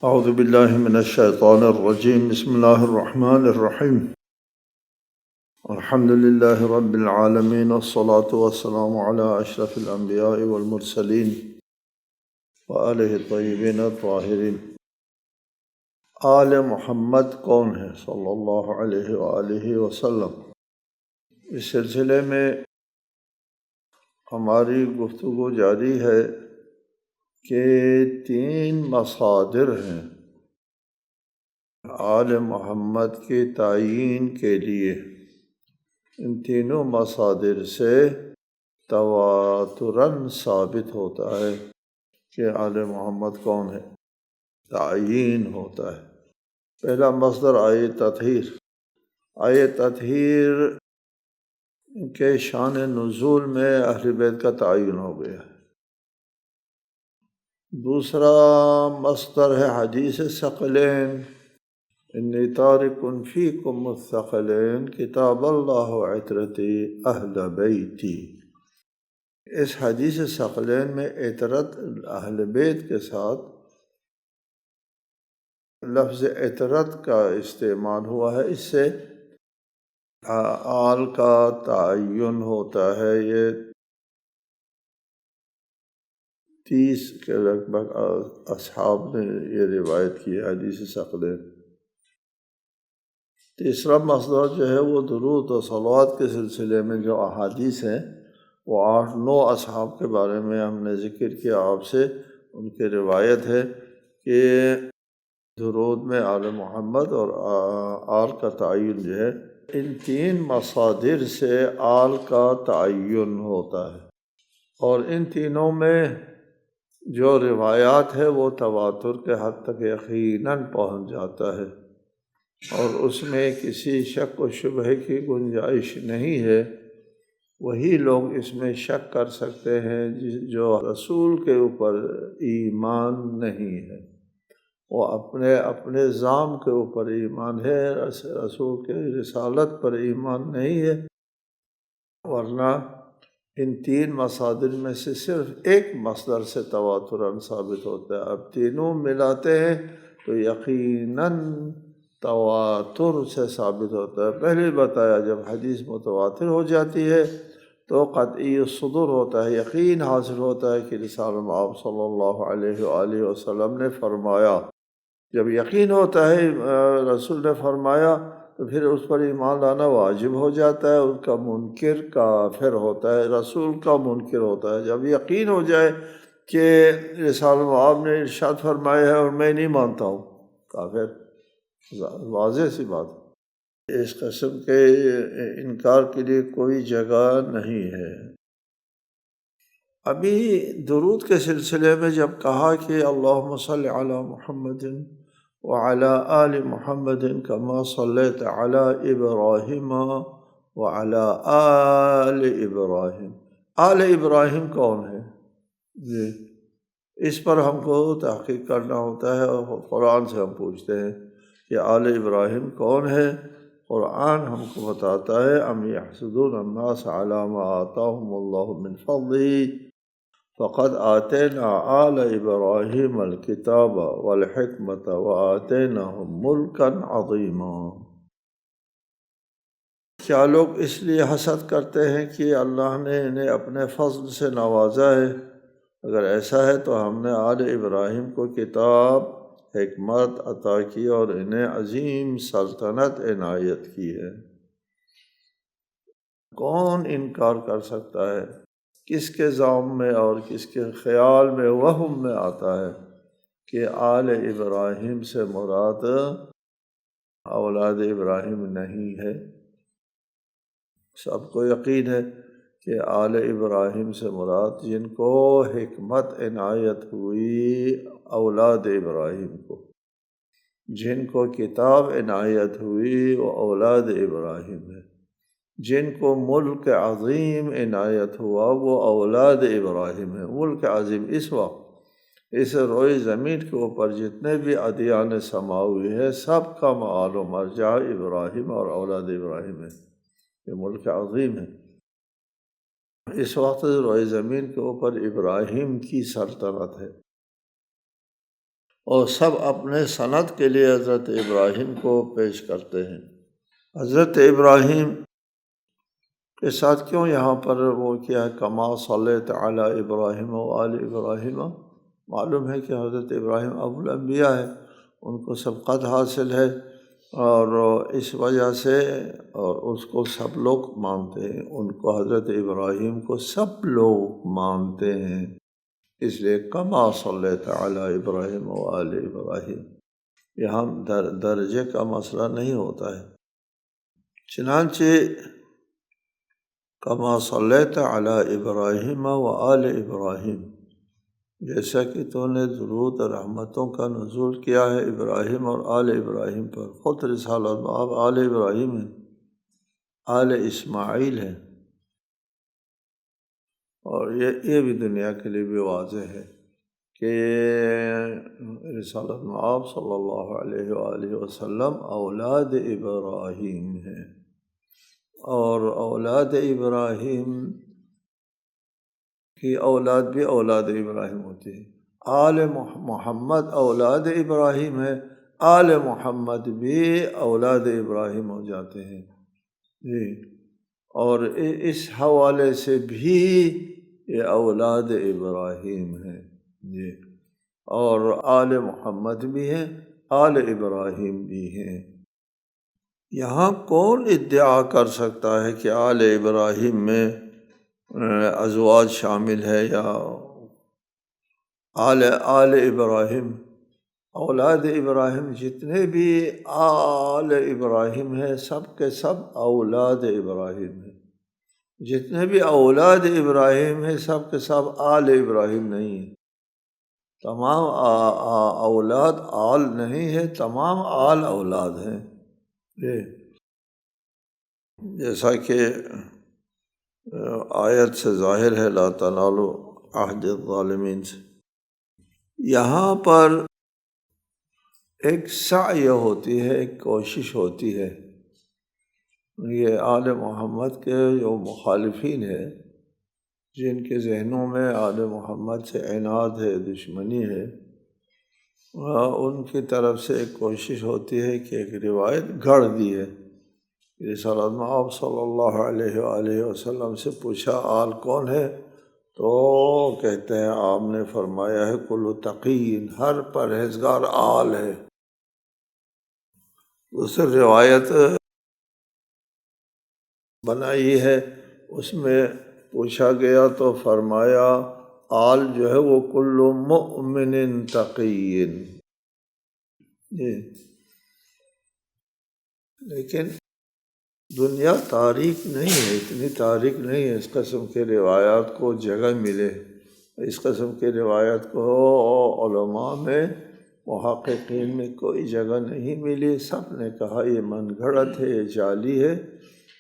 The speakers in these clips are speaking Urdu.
اعوذ باللہ من الشیطان الرجیم بسم اللہ الرحمن الرحیم الحمد للہ رب العالمین والصلاة والسلام علی اشرف الانبیاء والمرسلین وآلہ الطیبین الطاہرین۔ آل محمد کون ہے صلی اللہ علیہ وآلہ وسلم؟ اس سلسلے میں ہماری گفتگو جاری ہے کہ 3 مصادر ہیں آل محمد کے تعیین کے لیے۔ ان تینوں مصادر سے تواتراً ثابت ہوتا ہے کہ آل محمد کون ہے، تعیین ہوتا ہے۔ پہلا مصدر آیہ تطہیر، آیہ تطہیر کے شان نزول میں اہل بیت کا تعین ہو گیا۔ دوسرا مصدر ہے حدیث ثقلین، انی تارک فیکم الثقلین کتاب اللہ عطرتی اہل بیتی۔ اس حدیث ثقلین میں عطرت اہل بیت کے ساتھ لفظ عطرت کا استعمال ہوا ہے، اس سے آل کا تعین ہوتا ہے۔ یہ 30 کے لگ بھگ اصحاب نے یہ روایت کی ہے حدیث ثقلین۔ تیسرا مصدر جو ہے وہ درود و صلوات کے سلسلے میں جو احادیث ہیں وہ 8-9 اصحاب کے بارے میں ہم نے ذکر کیا آپ سے۔ ان کی روایت ہے کہ درود میں آل محمد اور آل کا تعین جو ہے، ان 3 مصادر سے آل کا تعین ہوتا ہے، اور ان تینوں میں جو روایات ہے وہ تواتر کے حد تک یقیناً پہنچ جاتا ہے، اور اس میں کسی شک و شبہ کی گنجائش نہیں ہے۔ وہی لوگ اس میں شک کر سکتے ہیں جو رسول کے اوپر ایمان نہیں ہے، وہ اپنے ذات کے اوپر ایمان ہے، رسول کے رسالت پر ایمان نہیں ہے، ورنہ ان 3 مصادر میں سے صرف ایک مصدر سے تواتراً ثابت ہوتا ہے۔ اب تینوں ملاتے ہیں تو یقیناً تواتر سے ثابت ہوتا ہے۔ پہلے بتایا جب حدیث متواتر ہو جاتی ہے تو قطعی الصدور ہوتا ہے، یقین حاصل ہوتا ہے کہ رسالت آپ صلی اللہ علیہ وآلہ وسلم نے فرمایا۔ جب یقین ہوتا ہے رسول نے فرمایا تو پھر اس پر ایمان لانا واجب ہو جاتا ہے۔ اس کا منکر کافر ہوتا ہے، رسول کا منکر ہوتا ہے۔ جب یقین ہو جائے کہ رسالت آپ نے ارشاد فرمایا ہے اور میں نہیں مانتا ہوں، کافر۔ واضح سی بات ہے، اس قسم کے انکار کے لیے کوئی جگہ نہیں ہے۔ ابھی درود کے سلسلے میں جب کہا کہ اللہم صلی علی محمد وعلی آل محمد کما صلیت علی ابراہیم وعلی آل ابراہیم، آل ابراہیم کون ہے؟ جی، اس پر ہم کو تحقیق کرنا ہوتا ہے، اور قرآن سے ہم پوچھتے ہیں کہ آل ابراہیم کون ہے۔ قرآن ہم کو بتاتا ہے ام یحسدون الناس علی ما آتاہم اللہ من فضلہ فقد آتینا آل ابراہیم الکتاب والحکمت وآتیناہم ملکا عظیما۔ کیا لوگ اس لیے حسد کرتے ہیں کہ اللہ نے انہیں اپنے فضل سے نوازا ہے؟ اگر ایسا ہے تو ہم نے آل ابراہیم کو کتاب، حکمت عطا کی اور انہیں عظیم سلطنت عنایت کی ہے۔ کون انکار کر سکتا ہے؟ کس کے ذہن میں اور کس کے خیال میں، وہم میں آتا ہے کہ آل ابراہیم سے مراد اولاد ابراہیم نہیں ہے؟ سب کو یقین ہے کہ آل ابراہیم سے مراد جن کو حکمت عنایت ہوئی اولاد ابراہیم کو، جن کو کتاب عنایت ہوئی وہ اولاد ابراہیم ہے، جن کو ملک عظیم عنایت ہوا وہ اولاد ابراہیم ہے۔ ملک عظیم اس وقت اس روئے زمین کے اوپر جتنے بھی ادیان سماوی ہے سب کا معال و مرجع ابراہیم اور اولاد ابراہیم ہے۔ یہ ملک عظیم ہے۔ اس وقت روئے زمین کے اوپر ابراہیم کی سلطنت ہے، اور سب اپنے سند کے لیے حضرت ابراہیم کو پیش کرتے ہیں۔ حضرت ابراہیم کے ساتھ کیوں یہاں پر وہ کیا ہے کما صلیت علی ابراہیم و آل ابراہیم؟ معلوم ہے کہ حضرت ابراہیم ابو الانبیاء ہے، ان کو سبقت حاصل ہے، اور اس وجہ سے اور اس کو سب لوگ مانتے ہیں، ان کو حضرت ابراہیم کو سب لوگ مانتے ہیں، اس لیے کما صلیت علی ابراہیم و آل ابراہیم۔ یہاں درجے کا مسئلہ نہیں ہوتا ہے، چنانچہ کما صلیت علی ابراہیم و آل ابراہیم، جیسا کہ تو نے درود اور رحمتوں کا نزول کیا ہے ابراہیم اور آل ابراہیم پر۔ خود رسالت میں آپ آل ابراہیم ہیں، آل اسماعیل ہیں، اور یہ بھی دنیا کے لیے بھی واضح ہے کہ رسالت میں آپ صلی اللہ علیہ وآلہ وسلم اولاد ابراہیم ہیں، اور اولاد ابراہیم کی اولاد بھی اولاد ابراہیم ہوتی ہے۔ آل محمد اولاد ابراہیم ہے، آل محمد بھی اولاد ابراہیم ہو جاتے ہیں جی، اور اس حوالے سے بھی یہ اولاد ابراہیم ہیں جی، اور آل محمد بھی ہیں، آل ابراہیم بھی ہیں۔ یہاں کون ادعا کر سکتا ہے کہ آل ابراہیم میں ازواج شامل ہے، یا آل ابراہیم اولاد ابراہیم جتنے بھی آل ابراہیم ہیں سب کے سب اولاد ابراہیم ہیں، جتنے بھی اولاد ابراہیم ہیں سب کے سب آل ابراہیم نہیں ہیں، تمام اولاد آل نہیں ہے، تمام آل اولاد ہیں جیسا کہ آیت سے ظاہر ہے لا تنالوا عہد الظالمین سے۔ یہاں پر ایک سعی ہوتی ہے، ایک کوشش ہوتی ہے، یہ آل محمد کے جو مخالفین ہیں جن کے ذہنوں میں آل محمد سے عناد ہے، دشمنی ہے، ان کی طرف سے ایک کوشش ہوتی ہے کہ ایک روایت گھڑ دی ہے۔ رسالت میں آپ صلی اللہ علیہ وآلہ وسلم سے پوچھا آل کون ہے، تو کہتے ہیں آپ نے فرمایا ہے کل تقی، ہر پرہیزگار آل ہے۔ دوسری روایت بنائی ہے، اس میں پوچھا گیا تو فرمایا آل جو ہے وہ کل مؤمن تقی جی، لیکن دنیا تاریک نہیں ہے، اتنی تاریک نہیں ہے اس قسم کے روایات کو جگہ ملے، اس قسم کے روایت کو علماء میں محققین میں کوئی جگہ نہیں ملی، سب نے کہا یہ من گھڑت ہے، یہ جعلی ہے،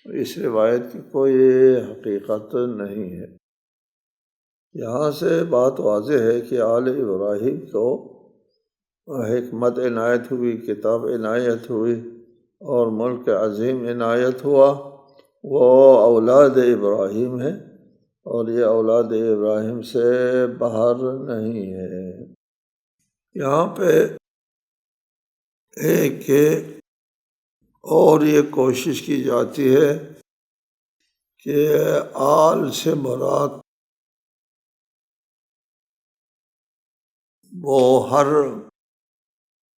اس روایت کی کوئی حقیقت نہیں ہے۔ یہاں سے بات واضح ہے کہ آل ابراہیم کو حکمت عنایت ہوئی، کتاب عنایت ہوئی، اور ملک عظیم عنایت ہوا، وہ اولاد ابراہیم ہے، اور یہ اولاد ابراہیم سے باہر نہیں ہے۔ یہاں پہ ایک اور یہ کوشش کی جاتی ہے کہ آل سے مراد وہ ہر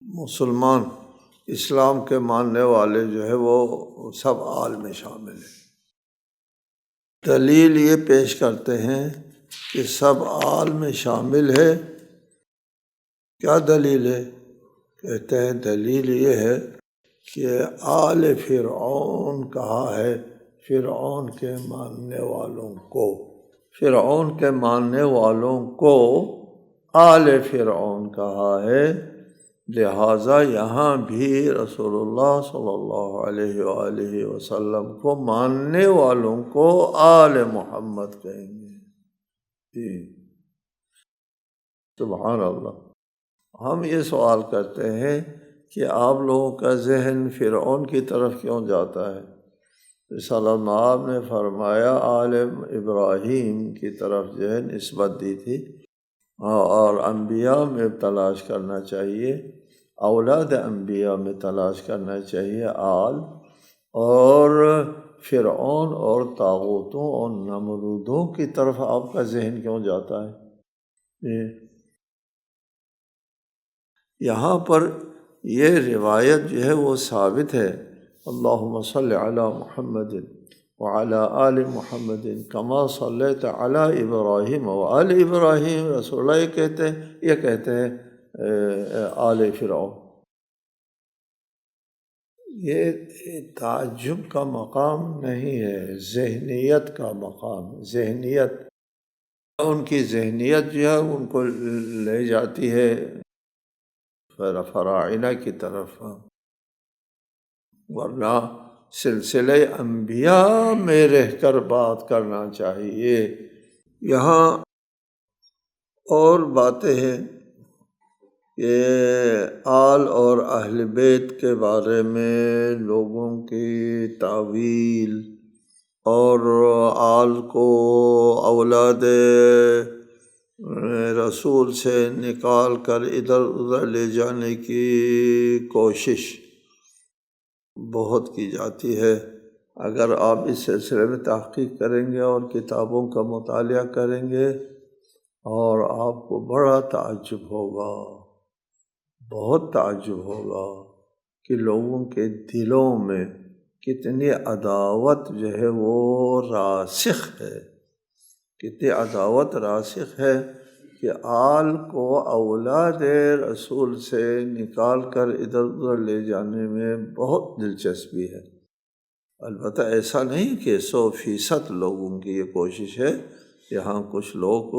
مسلمان اسلام کے ماننے والے جو ہے وہ سب آل میں شامل ہیں۔ دلیل یہ پیش کرتے ہیں کہ سب آل میں شامل ہے، کیا دلیل ہے؟ کہتے ہیں دلیل یہ ہے کہ آل فرعون کہا ہے فرعون کے ماننے والوں کو، فرعون کے ماننے والوں کو آل فرعون کہا ہے، لہٰذا یہاں بھی رسول اللہ صلی اللہ علیہ وآلہ وسلم کو ماننے والوں کو آل محمد کہیں گے جی، سبحان اللہ۔ ہم یہ سوال کرتے ہیں کہ آپ لوگوں کا ذہن فرعون کی طرف کیوں جاتا ہے؟ رسالت میں آپ نے فرمایا آل ابراہیم کی طرف جو ہے نسبت دی تھی، اور انبیاء میں تلاش کرنا چاہیے، اولاد انبیاء میں تلاش کرنا چاہیے آل، اور فرعون اور طاغوتوں اور نمرودوں کی طرف آپ کا ذہن کیوں جاتا ہے؟ یہاں پر یہ روایت جو ہے وہ ثابت ہے، اللہم صلی علی محمد وعلی آل محمد کما صلیت علی ابراہیم وآل ابراہیم، رسول اللہ یہ کہتے ہیں آل فرعون۔ یہ تعجب کا مقام نہیں ہے، ذہنیت کا مقام، ذہنیت، ان کی ذہنیت جو ہے ان کو لے جاتی ہے فراعنہ کی طرف، ورنہ سلسلہ انبیاء میں رہ کر بات کرنا چاہیے۔ یہاں اور باتیں ہیں کہ آل اور اہل بیت کے بارے میں لوگوں کی تعویل، اور آل کو اولاد رسول سے نکال کر ادھر ادھر لے جانے کی کوشش بہت کی جاتی ہے۔ اگر آپ اس سلسلے میں تحقیق کریں گے اور کتابوں کا مطالعہ کریں گے، اور آپ کو بڑا تعجب ہوگا، بہت تعجب ہوگا کہ لوگوں کے دلوں میں کتنی عداوت جو ہے وہ راسخ ہے، کتنی عداوت راسخ ہے کہ آل کو اولاد رسول سے نکال کر ادھر ادھر لے جانے میں بہت دلچسپی ہے۔ البتہ ایسا نہیں کہ 100% لوگوں کی یہ کوشش ہے، یہاں کچھ لوگ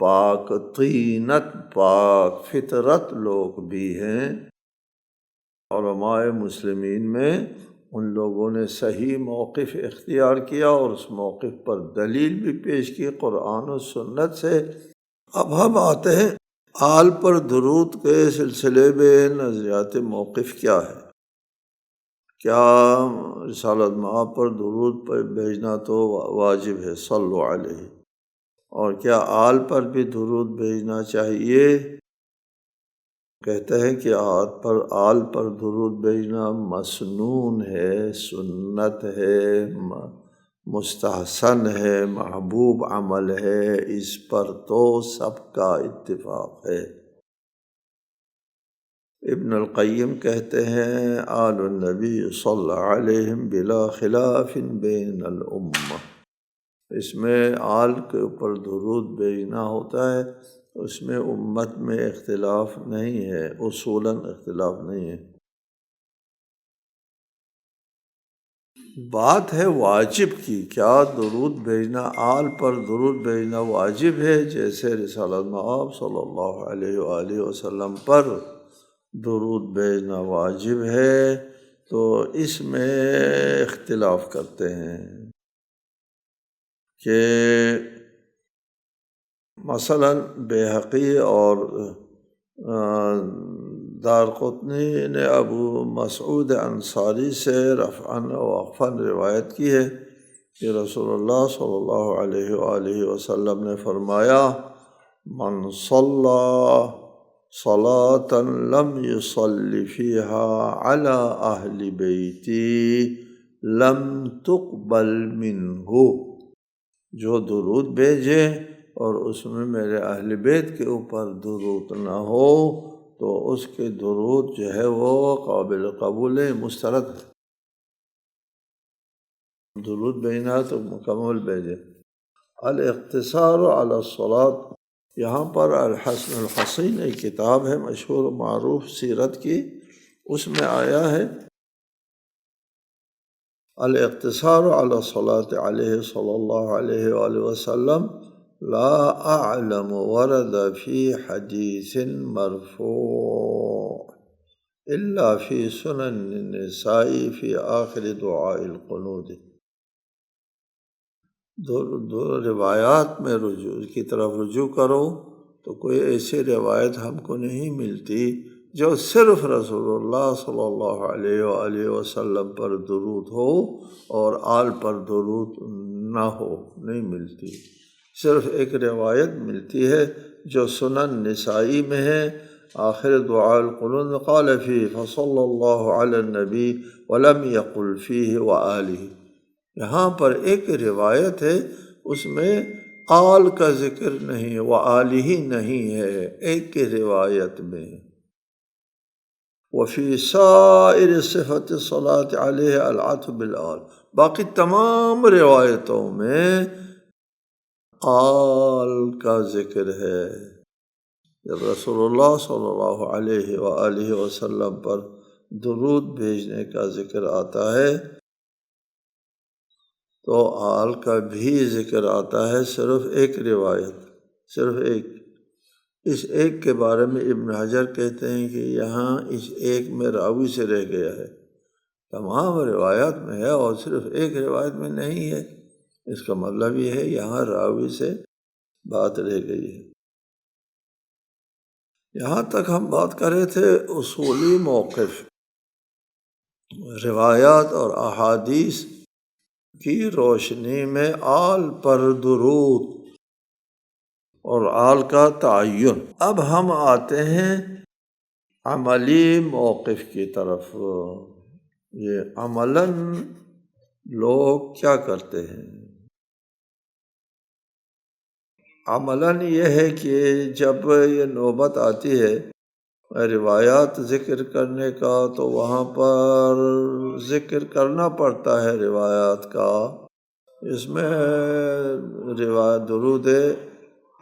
پاک طینت، پاک فطرت لوگ بھی ہیں۔ علماء مسلمین میں ان لوگوں نے صحیح موقف اختیار کیا اور اس موقف پر دلیل بھی پیش کی قرآن و سنت سے۔ اب ہم آتے ہیں آل پر درود کے سلسلے میں نظریات موقف کیا ہے۔ کیا رسالت مآب پر درود پر بھیجنا تو واجب ہے، صلو علیہ، اور کیا آل پر بھی درود بھیجنا چاہیے؟ کہتے ہیں کہ آل پر درود بھیجنا مسنون ہے، سنت ہے، مستحسن ہے، محبوب عمل ہے، اس پر تو سب کا اتفاق ہے۔ ابن القیم کہتے ہیں آل النبی صلی اللہ علیہ بلا خلاف بین الامہ، اس میں آل کے اوپر درود بھیجنا ہوتا ہے، اس میں امت میں اختلاف نہیں ہے، اصولاً اختلاف نہیں ہے۔ بات ہے واجب کی، کیا درود بھیجنا، آل پر درود بھیجنا واجب ہے جیسے رسالت مآب صلی اللہ علیہ وآلہ وسلم پر درود بھیجنا واجب ہے؟ تو اس میں اختلاف کرتے ہیں کہ مثلا بیہقی اور دارقطنی نے ابو مسعود انصاری سے رفعاً و وقفاً روایت کی ہے کہ رسول اللہ صلی اللہ علیہ وآلہ وسلم نے فرمایا من صلی صلاة لم يصلی فیہا علی اہل بیتی لم تقبل منہ، جو درود بھیجے اور اس میں میرے اہل بیت کے اوپر درود نہ ہو تو اس کے درود جو ہے وہ قابل قبول مسترد ہے۔ درود بھیجنا تو مکمل بھیجے۔ الاقتصار علی الصلاة، یہاں پر الحسن الحسین ایک کتاب ہے مشہور و معروف سیرت کی، اس میں آیا ہے الاقتصار علی الصلاة علیہ صلی اللہ علیہ وآلہ وسلم لا اعلم ورد فی حدیث مرفوع الا فی سنن النساء فی آخر دعاء القنوت۔ دو روایات میں کی طرف رجوع کرو تو کوئی ایسی روایت ہم کو نہیں ملتی جو صرف رسول اللہ صلی اللہ علیہ وآلہ وسلم پر درود ہو اور آل پر درود نہ ہو، نہیں ملتی۔ صرف ایک روایت ملتی ہے جو سنن نسائی میں ہے، آخر دعاء القنوت میں قال فیہ فصلی اللہ علی النبی ولم یقل فیہ وآلہ۔ یہاں پر ایک روایت ہے، اس میں آل کا ذکر نہیں، وآلہ نہیں ہے، ایک کی روایت میں۔ وفی سائر صفت الصلاۃ علیہ العطف بالآل، باقی تمام روایتوں میں آل کا ذکر ہے۔ جب رسول اللہ صلی اللہ علیہ وآلہ وسلم پر درود بھیجنے کا ذکر آتا ہے تو آل کا بھی ذکر آتا ہے، صرف ایک روایت، صرف ایک۔ اس ایک کے بارے میں ابن حجر کہتے ہیں کہ یہاں اس ایک میں راوی سے رہ گیا ہے، تمام روایات میں ہے اور صرف ایک روایت میں نہیں ہے۔ اس کا مطلب یہ ہے یہاں راوی سے بات رہ گئی ہے۔ یہاں تک ہم بات کر رہے تھے اصولی موقف، روایات اور احادیث کی روشنی میں آل پر درود اور آل کا تعین۔ اب ہم آتے ہیں عملی موقف کی طرف۔ یہ عملاً لوگ کیا کرتے ہیں؟ عملاً یہ ہے کہ جب یہ نوبت آتی ہے روایات ذکر کرنے کا تو وہاں پر ذکر کرنا پڑتا ہے روایات کا۔ اس میں روایت درود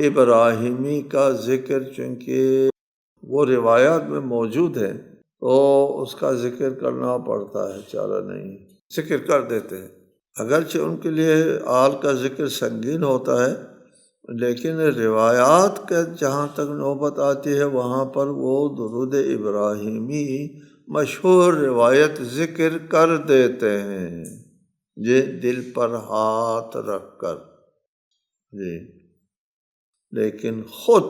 ابراہیمی کا ذکر چونکہ وہ روایات میں موجود ہے تو اس کا ذکر کرنا پڑتا ہے، چارہ نہیں، ذکر کر دیتے ہیں۔ اگرچہ ان کے لیے آل کا ذکر سنگین ہوتا ہے، لیکن روایات کا جہاں تک نوبت آتی ہے وہاں پر وہ درود ابراہیمی مشہور روایت ذکر کر دیتے ہیں، جی دل پر ہاتھ رکھ کر، جی۔ لیکن خود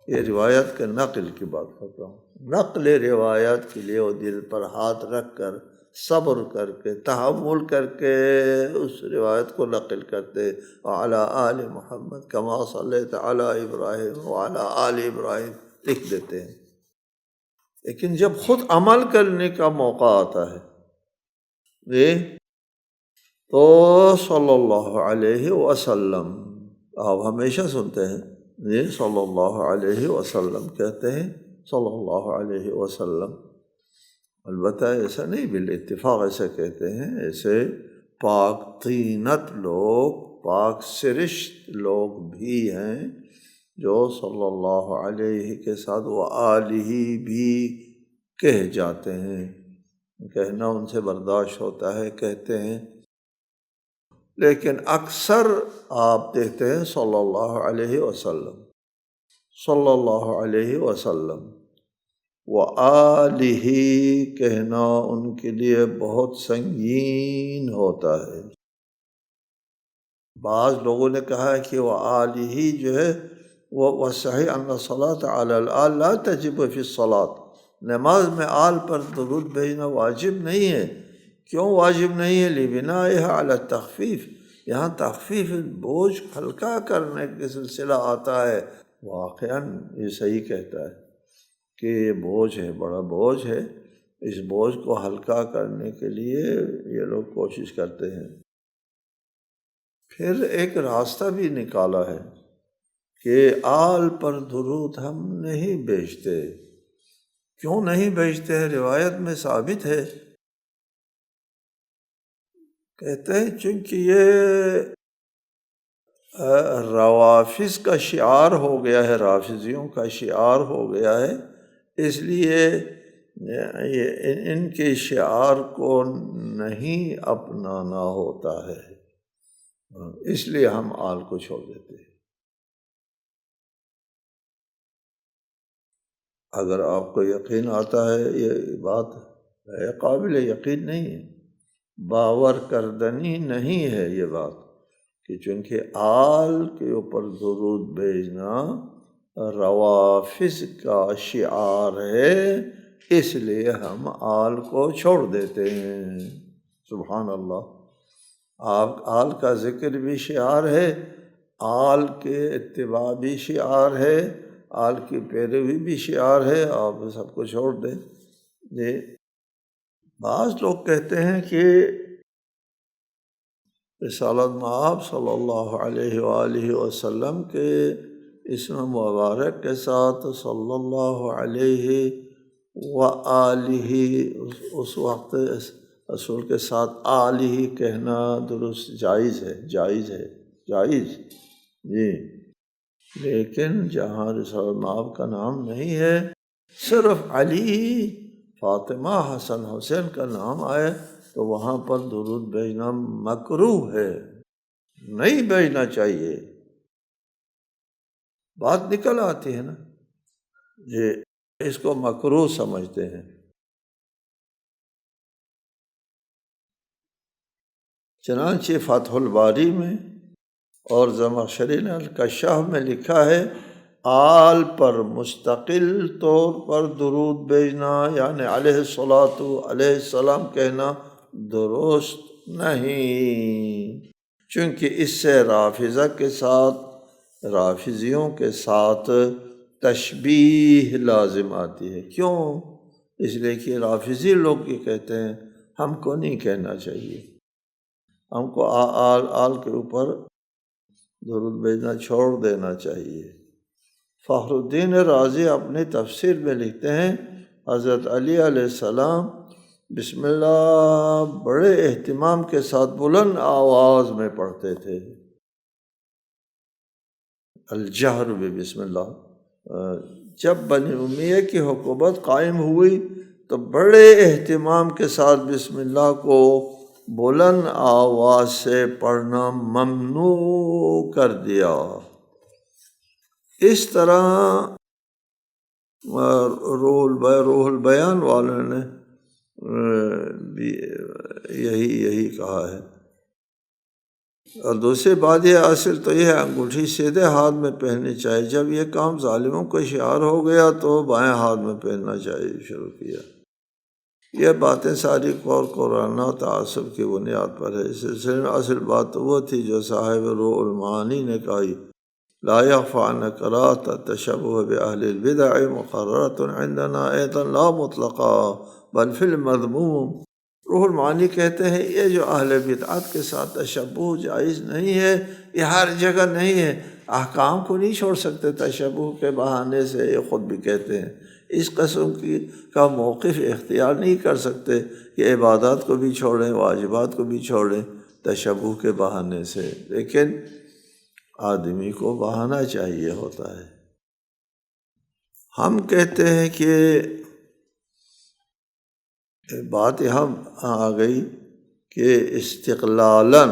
یہ روایت کے نقل کی بات کرتا ہوں، نقل روایات کے لیے وہ دل پر ہاتھ رکھ کر، صبر کر کے، تحمل کر کے اس روایت کو نقل کرتے، وعلی آل محمد کما صلیت علی ابراہیم وعلی آل ابراہیم لکھ دیتے ہیں۔ لیکن جب خود عمل کرنے کا موقع آتا ہے جی تو صلی اللہ علیہ وسلم، آپ ہمیشہ سنتے ہیں جی صلی اللہ علیہ وسلم کہتے ہیں، صلی اللہ علیہ وسلم۔ البتہ ایسا نہیں بالاتفاق ایسا کہتے ہیں، ایسے پاک طینت لوگ، پاک سرشت لوگ بھی ہیں جو صلی اللہ علیہ کے ساتھ وآلہ بھی کہہ جاتے ہیں، کہنا ان سے برداشت ہوتا ہے، کہتے ہیں۔ لیکن اکثر آپ دیکھتے ہیں صلی اللہ علیہ وسلم، صلی اللہ علیہ وسلم، وآلہ کہنا ان کے لیے بہت سنگین ہوتا ہے۔ بعض لوگوں نے کہا ہے کہ وآلہ جو ہے وہ صحیح ان الصلاۃ علی الآل لا تجب فی الصلاۃ، نماز میں آل پر درود بھیجنا واجب نہیں ہے۔ کیوں واجب نہیں ہے؟ لبنائها علی التخفیف، یہاں تخفیف بوجھ ہلکا کرنے کا سلسلہ آتا ہے۔ واقعاً یہ صحیح کہتا ہے کہ یہ بوجھ ہے، بڑا بوجھ ہے، اس بوجھ کو ہلکا کرنے کے لیے یہ لوگ کوشش کرتے ہیں۔ پھر ایک راستہ بھی نکالا ہے کہ آل پر درود ہم نہیں بھیجتے۔ کیوں نہیں بھیجتے ہیں؟ روایت میں ثابت ہے، کہتے ہیں چونکہ یہ روافظ کا شعار ہو گیا ہے، رافضیوں کا شعار ہو گیا ہے، اس لیے ان کے شعار کو نہیں اپنانا ہوتا ہے، اس لیے ہم آل کو چھوڑ دیتے ہیں۔ اگر آپ کو یقین آتا ہے یہ بات ہے، قابل یقین نہیں ہے، باور کردنی نہیں ہے یہ بات کہ چونکہ آل کے اوپر درود بھیجنا روافظ کا شعار ہے اس لیے ہم آل کو چھوڑ دیتے ہیں۔ سبحان اللہ، آپ آل کا ذکر بھی شعار ہے، آل کے اتباع بھی شعار ہے، آل کی پیروی بھی شعار ہے، آپ سب کو چھوڑ دیں۔ جی بعض لوگ کہتے ہیں کہ رسالت مآب صلی اللہ علیہ وآلہ وسلم کے اسم مبارک کے ساتھ صلی اللہ علیہ وآلہ، اس وقت رسول کے ساتھ آلہ کہنا درست جائز ہے، جائز ہے، جائز جی۔ لیکن جہاں رسالت مآب کا نام نہیں ہے، صرف علی، فاطمہ، حسن، حسین کا نام آئے تو وہاں پر درود بھیجنا مکروہ ہے، نہیں بھیجنا چاہیے۔ بات نکل آتی ہے نا، یہ اس کو مکروہ سمجھتے ہیں۔ چنانچہ فتح الباری میں اور زمخشری نے الکشاف میں لکھا ہے، آل پر مستقل طور پر درود بھیجنا یعنی علیہ الصلاۃ علیہ السلام کہنا درست نہیں، چونکہ اس سے رافضہ کے ساتھ، رافضیوں کے ساتھ تشبیہ لازم آتی ہے۔ کیوں؟ اس لیے کہ رافضی لوگ یہ کہتے ہیں ہم کو نہیں کہنا چاہیے، ہم کو آل آل کے اوپر درود بھیجنا چھوڑ دینا چاہیے۔ فخر الدین رازی اپنی تفسیر میں لکھتے ہیں، حضرت علی علیہ السلام بسم اللہ بڑے اہتمام کے ساتھ بلند آواز میں پڑھتے تھے، الجہر بسم اللہ۔ جب بنی امیہ کی حکومت قائم ہوئی تو بڑے اہتمام کے ساتھ بسم اللہ کو بلند آواز سے پڑھنا ممنوع کر دیا۔ اس طرح روح البیان والوں نے بھی یہی کہا ہے۔ اور دوسری بات یہ اصل تو یہ ہے انگوٹھی سیدھے ہاتھ میں پہننی چاہیے، جب یہ کام ظالموں کو شعار ہو گیا تو بائیں ہاتھ میں پہننا چاہیے شروع کیا۔ یہ باتیں ساری قرآن و تعصب کی بنیاد پر ہے۔ اس سلسلے میں اصل بات تو وہ تھی جو صاحب روح المعانی نے کہی، لا يخفى أن قراءة التشبه بأهل البدع مقررة عندنا أيضا لا مطلقا بل في المذموم۔ روح المعانی کہتے ہیں یہ جو اہل بدعت کے ساتھ تشبہ جائز نہیں ہے، یہ ہر جگہ نہیں ہے، احکام کو نہیں چھوڑ سکتے تشبہ کے بہانے سے، یہ خود بھی کہتے ہیں۔ اس قسم کا موقف اختیار نہیں کر سکتے کہ عبادات کو بھی چھوڑیں، واجبات کو بھی چھوڑیں تشبہ کے بہانے سے، لیکن آدمی کو بہانا چاہیے ہوتا ہے۔ ہم کہتے ہیں کہ بات یہاں آ گئی کہ استقلالاً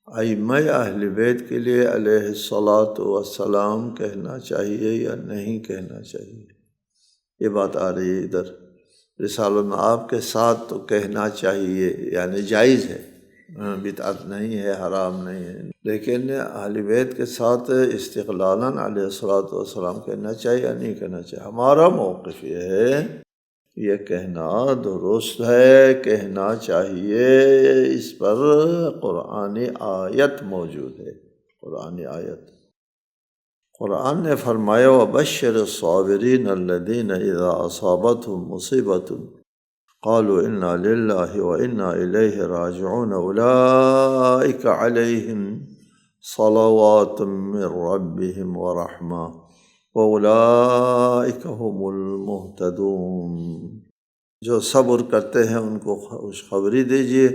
ائمہ اہل بیت کے لیے علیہ الصلاۃ والسلام کہنا چاہیے یا نہیں کہنا چاہیے، یہ بات آ رہی ہے ادھر۔ رسالۃ مآب کے ساتھ تو کہنا چاہیے، یعنی جائز ہے، بدعت نہیں ہے، حرام نہیں ہے، لیکن اہل بیت کے ساتھ استقلالاً علیہ الصلاۃ والسلام کہنا چاہیے یا نہیں کہنا چاہیے۔ ہمارا موقف یہ ہے، یہ کہنا درست ہے، کہنا چاہیے، اس پر قرآنی آیت موجود ہے، قرآنی آیت۔ قرآن نے فرمایا وَبَشِّرِ الصَّابِرِينَ الَّذِينَ إِذَا أَصَابَتْهُمْ مُصِيبَةٌ قالوا انا للہ وانا الیہ راجعون اولئک علیہم صلوات من ربهم ورحمہ واولئک هم المہتدون۔ جو صبر کرتے ہیں ان کو خوشخبری دیجیے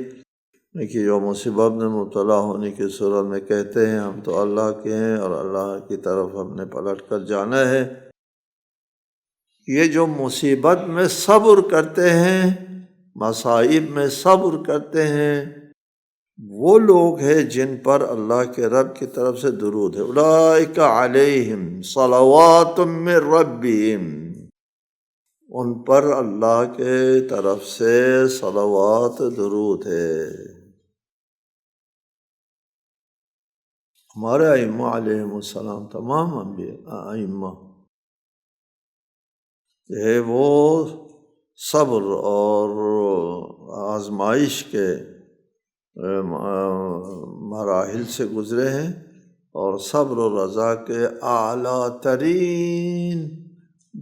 کہ جو مصیبت میں مبتلا ہونے کی صورت میں کہتے ہیں ہم تو اللہ کے ہیں اور اللہ کی طرف ہم نے پلٹ کر جانا ہے، یہ جو مصیبت میں صبر کرتے ہیں، مصائب میں صبر کرتے ہیں، وہ لوگ ہیں جن پر اللہ کے رب کی طرف سے درود ہے، اولئک علیہم صلوات من ربہم، ان پر اللہ کے طرف سے صلوات درود ہے۔ ہمارے ائمہ علیہم السلام، تمام انبیاء ائمہ ہے، وہ صبر اور آزمائش کے مراحل سے گزرے ہیں، اور صبر و رضا کے اعلیٰ ترین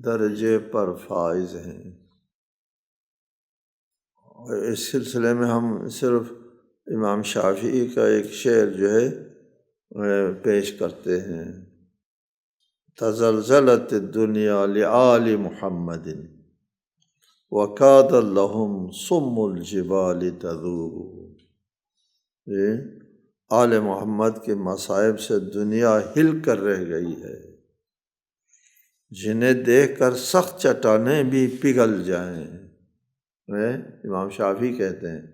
درجے پر فائز ہیں۔ اور اس سلسلے میں ہم صرف امام شافعی کا ایک شعر جو ہے پیش کرتے ہیں، تزلزلت الدنیا لآل محمد وکاد لہم صم الجبال تذوب۔ آل محمد کے مصائب سے دنیا ہل کر رہ گئی ہے، جنہیں دیکھ کر سخت چٹانیں بھی پگھل جائیں۔ امام شافعی کہتے ہیں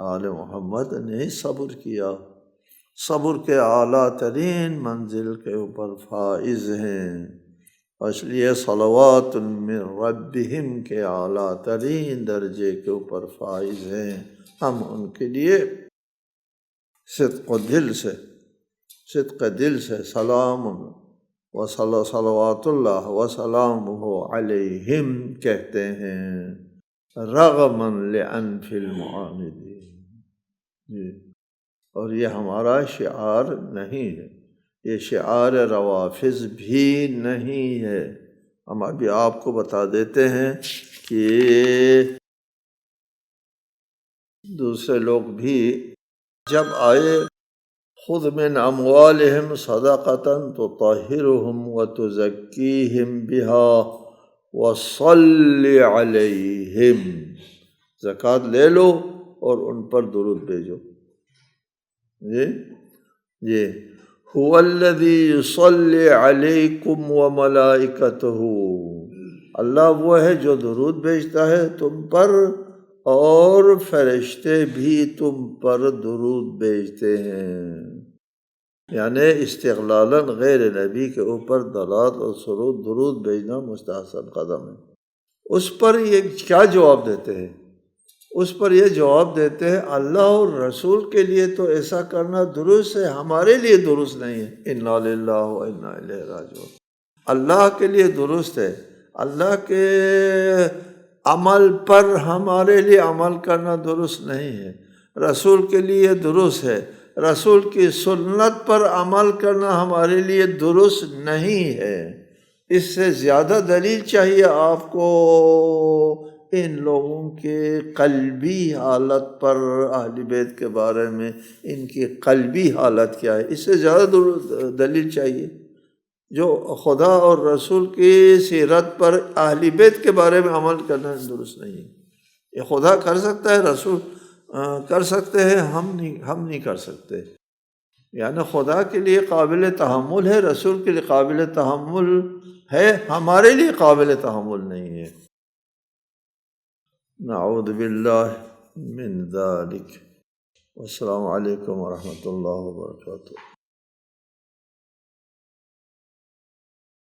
آل محمد نے صبر کیا، صبر کے اعلیٰ ترین منزل کے اوپر فائز ہیں، اس لیے صلوات من ربہم کے اعلیٰ ترین درجے کے اوپر فائز ہیں۔ ہم ان کے لیے صدق دل سے سلام و صلوات اللہ و سلامہ علیہم کہتے ہیں، رغما لانف المعاندین۔ اور یہ ہمارا شعار نہیں ہے، یہ شعار روافض بھی نہیں ہے۔ ہم ابھی آپ کو بتا دیتے ہیں کہ دوسرے لوگ بھی جب آئے خذ من اموالہم صدقۃ تطہرہم وتزکیہم بہا وصل علیہم، زکوٰۃ لے لو اور ان پر درود بھیجو۔ یہ هو الذی یصلی علیکم وملائکتہ، اللہ وہ ہے جو درود بھیجتا ہے تم پر اور فرشتے بھی تم پر درود بھیجتے ہیں۔ یعنی استغلالاً غیر نبی کے اوپر دلات اور درود بھیجنا مستحسن قدم ہے۔ اس پر یہ کیا جواب دیتے ہیں؟ اس پر یہ جواب دیتے ہیں اللہ اور رسول کے لیے تو ایسا کرنا درست ہے، ہمارے لیے درست نہیں ہے۔ انا للہ و انا الیہ راجعون۔ اللہ کے لیے درست ہے، اللہ کے عمل پر ہمارے لیے عمل کرنا درست نہیں ہے، رسول کے لیے درست ہے، رسول کی سنت پر عمل کرنا ہمارے لیے درست نہیں ہے۔ اس سے زیادہ دلیل چاہیے آپ کو ان لوگوں کے قلبی حالت پر، اہل بیت کے بارے میں ان کی قلبی حالت کیا ہے، اس سے زیادہ دلیل چاہیے۔ جو خدا اور رسول کی سیرت پر اہل بیت کے بارے میں عمل کرنا درست نہیں ہے۔ یہ خدا کر سکتا ہے، رسول کر سکتے ہیں، ہم نہیں کر سکتے۔ یعنی خدا کے لیے قابل تحمل ہے، رسول کے لیے قابل تحمل ہے، ہمارے لیے قابل تحمل نہیں ہے۔ نعوذ باللہ من ذالک۔ السلام علیکم ورحمۃ اللہ وبرکاتہ۔